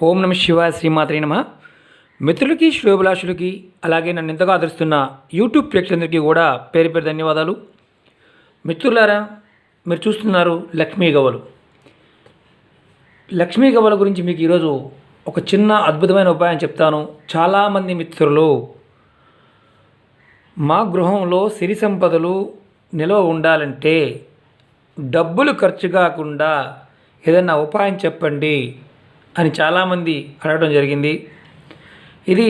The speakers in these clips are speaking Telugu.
ఓం నమ శివాయ శ్రీమాత్రే నమ. మిత్రులకి శ్రేయోభిలాషులకి అలాగే నన్ను ఎంతగా ఆదరిస్తున్న యూట్యూబ్ ప్రేక్షకులందరికీ కూడా పేరు పేరు ధన్యవాదాలు. మిత్రులారా, మీరు చూస్తున్నారు లక్ష్మీ గవ్వలు. లక్ష్మీ గవ్వల గురించి మీకు ఈరోజు ఒక చిన్న అద్భుతమైన ఉపాయం చెప్తాను. చాలామంది మిత్రులు మా గృహంలో సిరి సంపదలు నిల్వ ఉండాలంటే డబ్బులు ఖర్చు కాకుండా ఏదైనా ఉపాయం చెప్పండి అని చాలామంది అడగడం జరిగింది. ఇది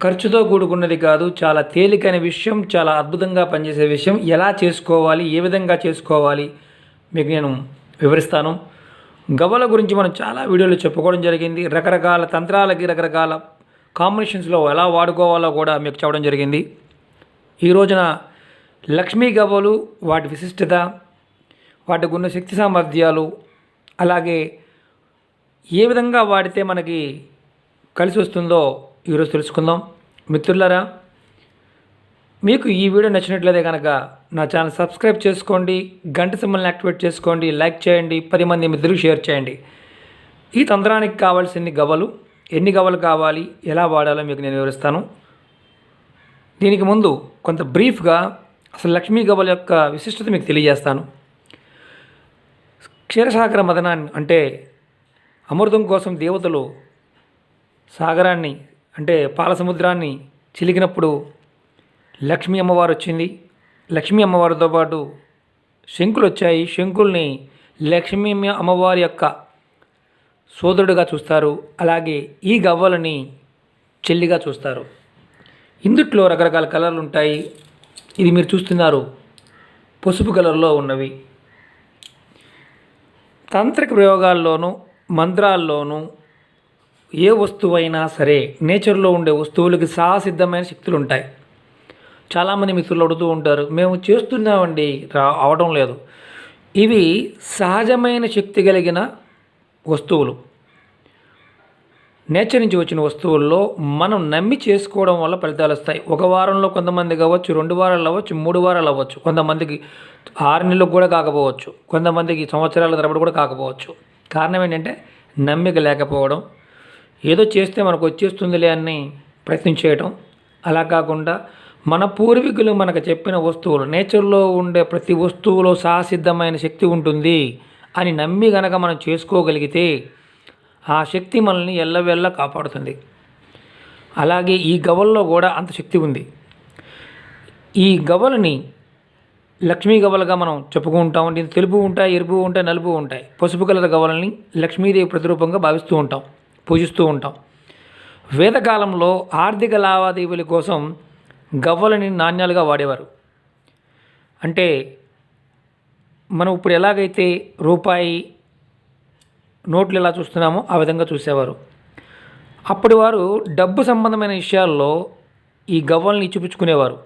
ఖర్చుతో కూడుకున్నది కాదు, చాలా తేలికైన విషయం, చాలా అద్భుతంగా పనిచేసే విషయం. ఎలా చేసుకోవాలి, ఏ విధంగా చేసుకోవాలి మీకు నేను వివరిస్తాను. గవ్వల గురించి మనం చాలా వీడియోలు చెప్పుకోవడం జరిగింది. రకరకాల తంత్రాలకి రకరకాల కాంబినేషన్స్లో ఎలా వాడుకోవాలో కూడా మీకు చెప్పడం జరిగింది. ఈ రోజున లక్ష్మీ గవ్వలు, వాటి విశిష్టత, వాటికి ఉన్న శక్తి సామర్థ్యాలు, అలాగే ఏ విధంగా వాడితే మనకి కలిసి వస్తుందో ఈరోజు తెలుసుకుందాం. మిత్రులారా, మీకు ఈ వీడియో నచ్చినట్లయితే కనుక నా ఛానల్ సబ్స్క్రైబ్ చేసుకోండి, గంట సింబల్ని యాక్టివేట్ చేసుకోండి, లైక్ చేయండి, 10 మంది మిత్రులకు షేర్ చేయండి. ఈ తంత్రానికి కావాల్సిన గవ్వలు, ఎన్ని గవ్వలు కావాలి, ఎలా వాడాలో మీకు నేను వివరిస్తాను. దీనికి ముందు కొంత బ్రీఫ్గా అసలు లక్ష్మీ గవ్వల యొక్క విశిష్టత మీకు తెలియజేస్తాను. క్షీరసాగర మదనాన్ని అంటే అమృతం కోసం దేవతలు సాగరాన్ని అంటే పాల సముద్రాన్ని చిలికినప్పుడు లక్ష్మీ అమ్మవారు వచ్చింది. లక్ష్మీ అమ్మవారితో పాటు శంకులు వచ్చాయి. శంకుల్ని లక్ష్మీ అమ్మవారి యొక్క సోదరుడిగా చూస్తారు. అలాగే ఈ గవ్వలని చెల్లిగా చూస్తారు. ఇందుట్లో రకరకాల కలర్లు ఉంటాయి. ఇది మీరు చూస్తున్నారు పసుపు కలర్లో ఉన్నవి. తాంత్రిక ప్రయోగాల్లోనూ మంత్రాల్లోనూ ఏ వస్తువైనా సరే నేచర్లో ఉండే వస్తువులకి సహసిద్ధమైన శక్తులు ఉంటాయి. చాలామంది మిత్రులు అడుగుతూ ఉంటారు, మేము చేస్తున్నామండి అవడం లేదు. ఇవి సహజమైన శక్తి కలిగిన వస్తువులు. నేచర్ నుంచి వచ్చిన వస్తువుల్లో మనం నమ్మి చేసుకోవడం వల్ల ఫలితాలు వస్తాయి. ఒక వారంలో కొంతమందికి అవ్వచ్చు, 2 వారాలు అవ్వచ్చు, 3 వారాలు అవ్వచ్చు, కొంతమందికి 6 నెలలకు కూడా కాకపోవచ్చు, కొంతమందికి సంవత్సరాల తరబడి కూడా కాకపోవచ్చు. కారణం ఏంటంటే నమ్మిక లేకపోవడం, ఏదో చేస్తే మనకు వచ్చేస్తుందిలే అని ప్రయత్నం చేయటం. అలా కాకుండా మన పూర్వీకులు మనకు చెప్పిన వస్తువులు, నేచర్లో ఉండే ప్రతి వస్తువులో సహసిద్ధమైన శక్తి ఉంటుంది అని నమ్మి గనక మనం చేసుకోగలిగితే ఆ శక్తి మనల్ని ఎల్లవెల్ల కాపాడుతుంది. అలాగే ఈ గవ్వల్లో కూడా అంత శక్తి ఉంది. ఈ గవ్వలని లక్ష్మీ గవ్వలుగా మనం చెప్పుకుంటాం. దీని తెలుపు ఉంటాయి, ఎరుపు ఉంటాయి, నలుపు ఉంటాయి. పసుపు కలర్ గవ్వలని లక్ష్మీదేవి ప్రతిరూపంగా భావిస్తూ ఉంటాం, పూజిస్తూ ఉంటాం. వేదకాలంలో ఆర్థిక లావాదేవీల కోసం గవ్వలని నాణ్యాలుగా వాడేవారు. అంటే మనం ఇప్పుడు ఎలాగైతే రూపాయి నోట్లు ఎలా చూస్తున్నామో ఆ విధంగా చూసేవారు. అప్పటి వారు డబ్బు సంబంధమైన విషయాల్లో ఈ గవ్వల్ని చూపించుకునేవారు.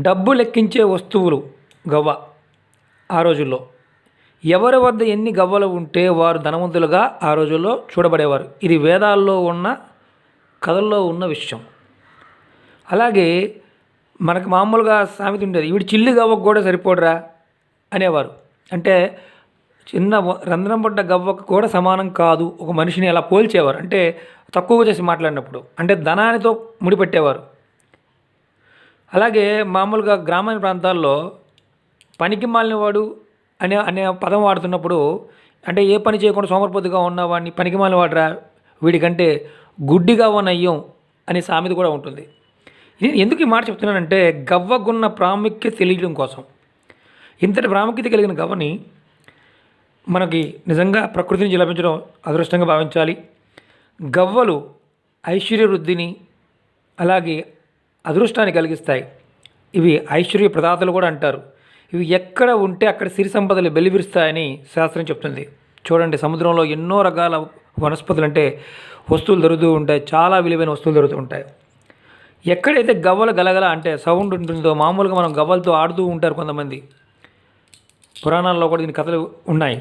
డబ్బు లెక్కించే వస్తువులు గవ్వ. ఆ రోజుల్లో ఎవరి వద్ద ఎన్ని గవ్వలు ఉంటే వారు ధనవంతులుగా ఆ రోజుల్లో చూడబడేవారు. ఇది వేదాల్లో ఉన్న కథల్లో ఉన్న విషయం. అలాగే మనకు మామూలుగా సామెత ఉండేది, వీడి చిల్లి గవ్వకు కూడా సరిపోడరా అనేవారు. అంటే చిన్న రంధ్రం పడ్డ గవ్వకు కూడా సమానం కాదు ఒక మనిషిని అలా పోల్చేవారు. అంటే తక్కువ చేసి మాట్లాడినప్పుడు అంటే ధనానితో ముడిపెట్టేవారు. అలాగే మామూలుగా గ్రామీణ ప్రాంతాల్లో పనికి మాలినవాడు అనే పదం వాడుతున్నప్పుడు అంటే ఏ పని చేయకుండా సోమరిపోతుగా ఉన్నవాడిని పనికి మాలినవాడురా, వీడికంటే గుడ్డిగా ఉన్నయ్యం అనే సామెత కూడా ఉంటుంది. నేను ఎందుకు ఈ మాట చెప్తున్నానంటే గవ్వకున్న ప్రాముఖ్యత తెలియడం కోసం. ఇంతటి ప్రాముఖ్యత కలిగిన గవ్వని మనకి నిజంగా ప్రకృతి నుంచి లభించడం అదృష్టంగా భావించాలి. గవ్వలు ఐశ్వర్య వృద్ధిని అలాగే అదృష్టాన్ని కలిగిస్తాయి. ఇవి ఐశ్వర్య ప్రదాతలు కూడా అంటారు. ఇవి ఎక్కడ ఉంటే అక్కడ సిరి సంపదలు వెల్లివిరుస్తాయని శాస్త్రం చెప్తుంది. చూడండి, సముద్రంలో ఎన్నో రకాల వనస్పతులు అంటే వస్తువులు దొరుకుతూ ఉంటాయి. చాలా విలువైన వస్తువులు దొరుకుతూ ఉంటాయి. ఎక్కడైతే గవ్వలు గలగల అంటే సౌండ్ ఉంటుందో, మామూలుగా మనం గవ్వలతో ఆడుతూ ఉంటారు కొంతమంది. పురాణాల్లో కూడా దీని కథలు ఉన్నాయి.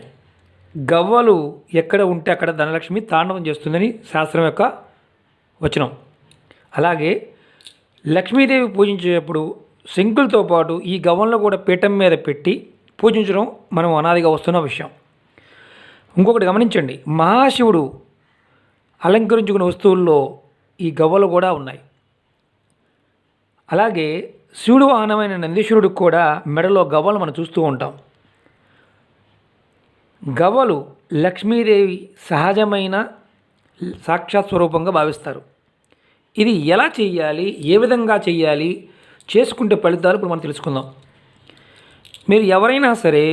గవ్వలు ఎక్కడ ఉంటే అక్కడ ధనలక్ష్మి తాండవం చేస్తుందని శాస్త్రం యొక్క వచనం. అలాగే లక్ష్మీదేవి పూజించేటప్పుడు శంకులతో పాటు ఈ గవ్వలను కూడా పీఠం మీద పెట్టి పూజించడం మనం అనాదిగా వస్తున్న విషయం. ఇంకొకటి గమనించండి, మహాశివుడు అలంకరించుకున్న వస్తువుల్లో ఈ గవ్వలు కూడా ఉన్నాయి. అలాగే శివుడు వాహనమైన నందీశ్వరుడికి కూడా మెడలో గవ్వలు మనం చూస్తూ ఉంటాం. గవ్వలు లక్ష్మీదేవి సహజమైన సాక్షాత్ స్వరూపంగా భావిస్తారు. ఇది ఎలా చేయాలి, ఏ విధంగా చేయాలి, చేసుకుంటే ఫలితాలు ఇప్పుడు మనం తెలుసుకుందాం. మీరు ఎవరైనా సరే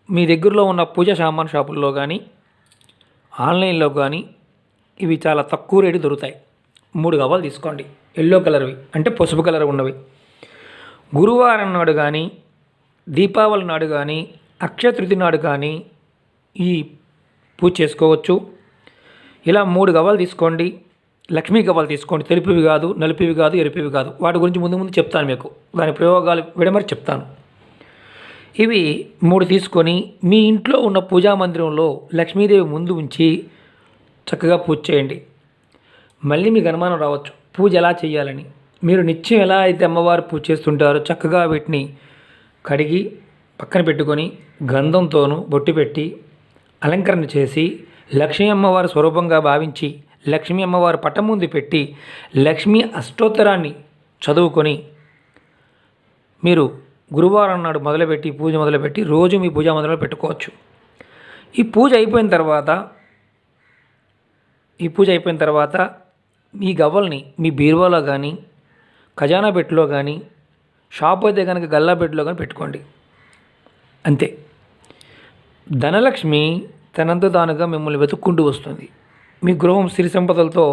మీ దగ్గరలో ఉన్న పూజా సామాన్ షాపుల్లో కానీ ఆన్లైన్లో కానీ ఇవి చాలా తక్కువ రేటు దొరుకుతాయి. 3 గవ్వలు తీసుకోండి, ఎల్లో కలర్వి అంటే పసుపు కలర్ ఉన్నవి. గురువారం నాడు కానీ, దీపావళి నాడు కానీ, అక్షయ తృతీయ నాడు కానీ ఈ పూజ చేసుకోవచ్చు. ఇలా 3 గవ్వలు తీసుకోండి, లక్ష్మీ గవ్వలు తీసుకోండి. తెలుపువి కాదు, నలుపువి కాదు, ఎరుపువి కాదు. వాటి గురించి ముందు చెప్తాను, మీకు దాని ప్రయోగాలు విడమరి చెప్తాను. ఇవి 3 తీసుకొని మీ ఇంట్లో ఉన్న పూజా మందిరంలో లక్ష్మీదేవి ముందు ఉంచి చక్కగా పూజ చేయండి. మళ్ళీ మీకు అనుమానం రావచ్చు, పూజ ఎలా చేయాలని. మీరు నిత్యం ఎలా అయితే అమ్మవారు పూజ చేస్తుంటారో చక్కగా వీటిని కడిగి పక్కన పెట్టుకొని గంధంతోనూ బొట్టు పెట్టి అలంకరణ చేసి లక్ష్మీ అమ్మవారి స్వరూపంగా భావించి లక్ష్మీ అమ్మవారి పటం ముందు పెట్టి లక్ష్మీ అష్టోత్తరాన్ని చదువుకొని మీరు గురువారం నాడు మొదలుపెట్టి పూజ మొదలుపెట్టి రోజు మీ పూజా మందిరంలో పెట్టుకోవచ్చు. ఈ పూజ అయిపోయిన తర్వాత ఈ గవ్వల్ని మీ బీరువాలో కానీ, ఖజానా పెట్టెలో కానీ, షాప్ అయితే కనుక గల్లా పెట్టెలో కానీ పెట్టుకోండి. అంతే. ధనలక్ష్మి తనంత తానుగా మిమ్మల్ని వెతుక్కుంటూ వస్తుంది. మీ గృహం సిరి సంపదలతో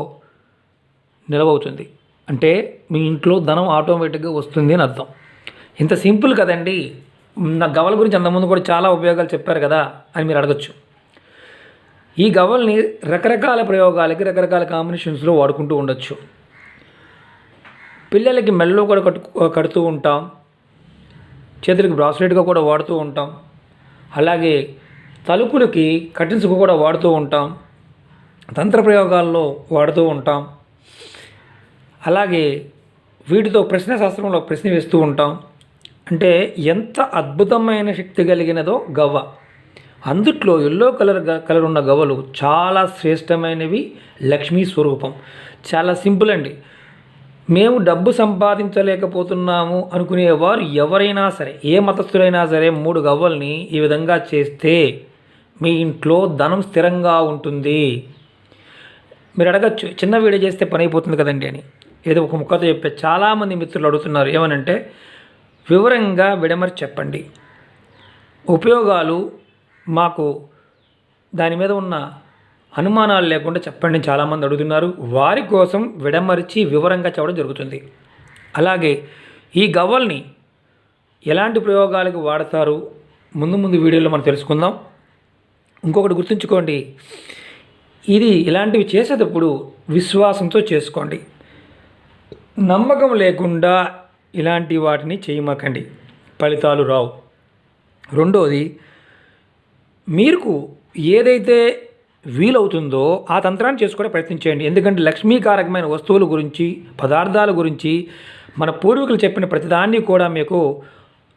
నిలవవుతుంది. అంటే మీ ఇంట్లో ధనం ఆటోమేటిక్గా వస్తుంది అని అర్థం. ఇంత సింపుల్ కదండి. నా గవ్వల గురించి అంతకుముందు కూడా చాలా ఉపయోగాలు చెప్పారు కదా అని మీరు అడగచ్చు. ఈ గవ్వల్ని రకరకాల ప్రయోగాలకి రకరకాల కాంబినేషన్స్లో వాడుకుంటూ ఉండొచ్చు. పిల్లలకి మెడలో కూడా కడుతూ ఉంటాం, చేతులకి బ్రాస్లెట్గా కూడా వాడుతూ ఉంటాం. అలాగే తలుపులకి కర్టెన్స్కి కూడా వాడుతూ ఉంటాం, తంత్ర ప్రయోగాల్లో వాడుతూ ఉంటాం. అలాగే వీటితో ప్రశ్న శాస్త్రంలో ప్రశ్న వేస్తూ ఉంటాం. అంటే ఎంత అద్భుతమైన శక్తి కలిగినదో గవ్వ. అందుట్లో ఎల్లో కలర్ ఉన్న గవ్వలు చాలా శ్రేష్టమైనవి, లక్ష్మీ స్వరూపం. చాలా సింపుల్ అండి. మేము డబ్బు సంపాదించలేకపోతున్నాము అనుకునేవారు ఎవరైనా సరే, ఏ మతస్థులైనా సరే 3 గవ్వల్ని ఈ విధంగా చేస్తే మీ ఇంట్లో ధనం స్థిరంగా ఉంటుంది. మీరు అడగచ్చు, చిన్న వీడియో చేస్తే పని అయిపోతుంది కదండి అని. ఏదో ఒక ముక్కతో చెప్పే చాలామంది మిత్రులు అడుగుతున్నారు, ఏమనంటే వివరంగా విడమరి చెప్పండి, ఉపయోగాలు మాకు దాని మీద ఉన్న అనుమానాలు లేకుండా చెప్పండి చాలామంది అడుగుతున్నారు. వారి కోసం విడమరిచి వివరంగా చెప్పడం జరుగుతుంది. అలాగే ఈ గవ్వల్ని ఎలాంటి ప్రయోగాలకు వాడతారు ముందు వీడియోలో మనం తెలుసుకుందాం. ఇంకొకటి గుర్తుంచుకోండి, ఇది ఇలాంటివి చేసేటప్పుడు విశ్వాసంతో చేసుకోండి. నమ్మకం లేకుండా ఇలాంటి వాటిని చేయమాకండి, ఫలితాలు రావు. రెండోది, మీకు ఏదైతే వీలవుతుందో ఆ తంత్రాన్ని చేసుకోవడం ప్రయత్నించండి. ఎందుకంటే లక్ష్మీకారకమైన వస్తువుల గురించి, పదార్థాల గురించి మన పూర్వీకులు చెప్పిన ప్రతిదాన్ని కూడా మీకు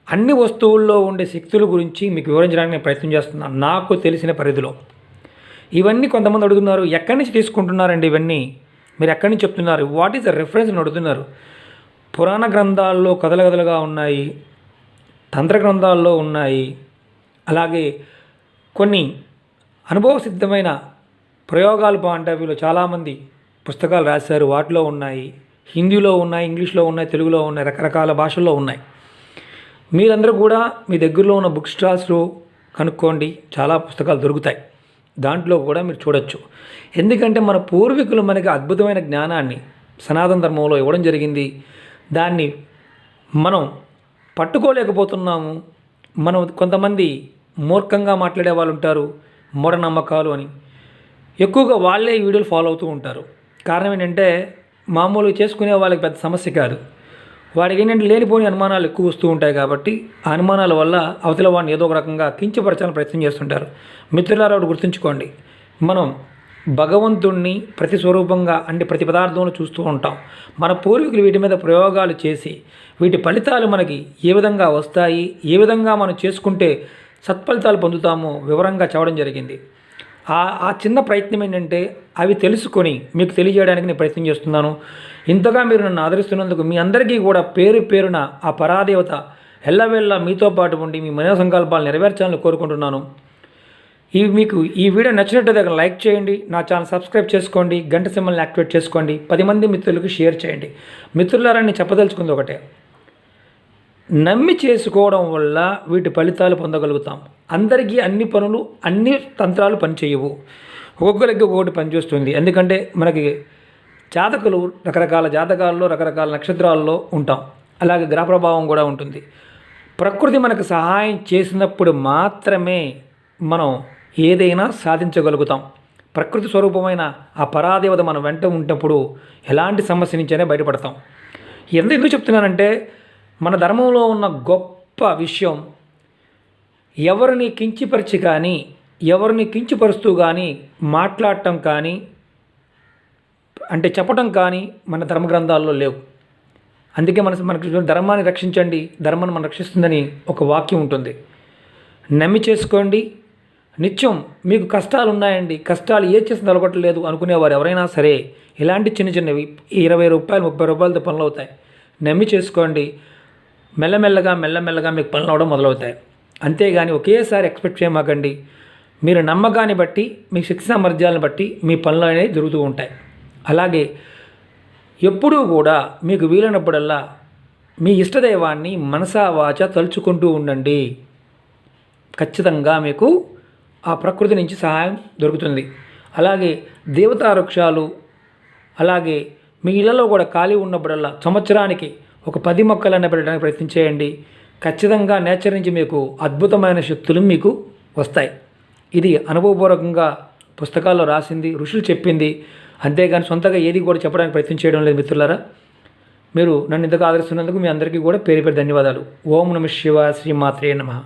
అన్ని వస్తువుల్లో ఉండే శక్తుల గురించి మీకు వివరించడానికి నేను ప్రయత్నం చేస్తున్నాను నాకు తెలిసిన పరిధిలో. ఇవన్నీ కొంతమంది అడుగుతున్నారు, ఎక్కడి నుంచి తీసుకుంటున్నారండి ఇవన్నీ, మీరు ఎక్కడి నుంచి చెప్తున్నారు, వాట్ ఈస్ ద రెఫరెన్స్ అని అడుగుతున్నారు. పురాణ గ్రంథాల్లో కథలుగా ఉన్నాయి, తంత్ర గ్రంథాల్లో ఉన్నాయి. అలాగే కొన్ని అనుభవ సిద్ధమైన ప్రయోగాలు పాయింట్ చాలామంది పుస్తకాలు రాశారు, వాటిలో ఉన్నాయి. హిందీలో ఉన్నాయి, ఇంగ్లీష్లో ఉన్నాయి, తెలుగులో ఉన్నాయి, రకరకాల భాషల్లో ఉన్నాయి. మీరందరూ కూడా మీ దగ్గరలో ఉన్న బుక్ స్టాల్స్లో కనుక్కోండి, చాలా పుస్తకాలు దొరుకుతాయి. దాంట్లో కూడా మీరు చూడొచ్చు. ఎందుకంటే మన పూర్వీకులు మనకి అద్భుతమైన జ్ఞానాన్ని సనాతన ధర్మంలో ఇవ్వడం జరిగింది. దాన్ని మనం పట్టుకోలేకపోతున్నాము. మనం కొంతమంది మూర్ఖంగా మాట్లాడే వాళ్ళు ఉంటారు, మూఢనమ్మకాలు అని. ఎక్కువగా వాళ్ళే ఈ వీడియోలు ఫాలో అవుతూ ఉంటారు. కారణం ఏంటంటే మామూలుగా చేసుకునే వాళ్ళకి పెద్ద సమస్య కాదు, వాడికి ఏంటంటే లేనిపోని అనుమానాలు ఎక్కువ వస్తూ ఉంటాయి. కాబట్టి ఆ అనుమానాల వల్ల అవతల వాడిని ఏదో ఒక రకంగా కించపరచాలని ప్రయత్నం చేస్తుంటారు. మిత్రులారా, ఒకటి గుర్తుంచుకోండి, మనం భగవంతుణ్ణి ప్రతి స్వరూపంగా అంటే ప్రతి పదార్థంలో చూస్తూ ఉంటాం. మన పూర్వీకులు వీటి మీద ప్రయోగాలు చేసి వీటి ఫలితాలు మనకి ఏ విధంగా వస్తాయి, ఏ విధంగా మనం చేసుకుంటే సత్ఫలితాలు పొందుతామో వివరంగా చెప్పడం జరిగింది. ఆ చిన్న ప్రయత్నం ఏంటంటే అవి తెలుసుకొని మీకు తెలియజేయడానికి నేను ప్రయత్నం చేస్తున్నాను. ఇంతగా మీరు నన్ను ఆదరిస్తున్నందుకు మీ అందరికీ కూడా పేరు పేరున ఆ పరాదేవత ఎల్లవేళ మీతో పాటు ఉండి మీ మనో సంకల్పాలు నెరవేర్చాలని కోరుకుంటున్నాను. మీకు ఈ వీడియో నచ్చినట్లయితే లైక్ చేయండి, నా ఛానల్ సబ్స్క్రైబ్ చేసుకోండి, గంట సింబల్ని యాక్టివేట్ చేసుకోండి, 10 మంది మిత్రులకు షేర్ చేయండి. మిత్రులారా, నేను చెప్పదలుచుకుంది ఒకటే, నమ్మి చేసుకోవడం వల్ల వీటి ఫలితాలు పొందగలుగుతాం. అందరికీ అన్ని పనులు అన్ని తంత్రాలు పనిచేయవు, ఒక్కొక్కరికి ఒక్కొక్కటి పనిచేస్తుంది. ఎందుకంటే మనకి జాతకులు రకరకాల జాతకాల్లో రకరకాల నక్షత్రాల్లో ఉంటాం, అలాగే గ్రహ ప్రభావం కూడా ఉంటుంది. ప్రకృతి మనకు సహాయం చేసినప్పుడు మాత్రమే మనం ఏదైనా సాధించగలుగుతాం. ప్రకృతి స్వరూపమైన ఆ పరాదేవత మన వెంట ఉన్నప్పుడు ఎలాంటి సమస్య నుంచైనా బయటపడతాం. ఎందుకు చెప్తున్నానంటే, మన ధర్మంలో ఉన్న గొప్ప విషయం, ఎవరిని కించిపరిచి కానీ ఎవరిని కించిపరుస్తూ కానీ మాట్లాడటం కానీ అంటే చెప్పటం కానీ మన ధర్మ గ్రంథాల్లో లేవు. అందుకే మనకి ధర్మాన్ని రక్షించండి, ధర్మాన్ని మనం రక్షిస్తుందని ఒక వాక్యం ఉంటుంది. నమ్మి చేసుకోండి. నిత్యం మీకు కష్టాలు ఉన్నాయండి, కష్టాలు ఏ చేసి నిలబట్టలేదు అనుకునేవారు ఎవరైనా సరే ఇలాంటి చిన్న చిన్నవి 20 రూపాయలు 30 రూపాయలతో పనులు అవుతాయి. నమ్మి చేసుకోండి. మెల్లమెల్లగా మీకు పనులు అవడం మొదలవుతాయి. అంతేగాని ఒకేసారి ఎక్స్పెక్ట్ చేయమాకండి. మీరు నమ్మకాన్ని బట్టి మీ శక్తి సామర్థ్యాలను బట్టి మీ పనులు అనేవి జరుగుతూ ఉంటాయి. అలాగే ఎప్పుడూ కూడా మీకు వీలైనప్పుడల్లా మీ ఇష్టదైవాన్ని మనసా వాచ తలుచుకుంటూ ఉండండి. ఖచ్చితంగా మీకు ఆ ప్రకృతి నుంచి సహాయం దొరుకుతుంది. అలాగే దేవతా వృక్షాలు, అలాగే మీ ఇళ్లలో కూడా ఖాళీ ఉన్నప్పుడల్లా సంవత్సరానికి ఒక 10 మొక్కలన్న పెట్టడానికి ప్రయత్నం చేయండి. ఖచ్చితంగా నేచర్ నుంచి మీకు అద్భుతమైన శక్తులు మీకు వస్తాయి. ఇది అనుభవపూర్వకంగా పుస్తకాల్లో రాసింది, ఋషులు చెప్పింది. అంతేగాని సొంతగా ఏది కూడా చెప్పడానికి ప్రయత్నం చేయడం లేదు. మిత్రులారా, మీరు నన్ను ఇంతగా ఆదరిస్తున్నందుకు మీ అందరికీ కూడా పేరు ధన్యవాదాలు. ఓం నమః శివాయ. శ్రీమాత్రే నమః.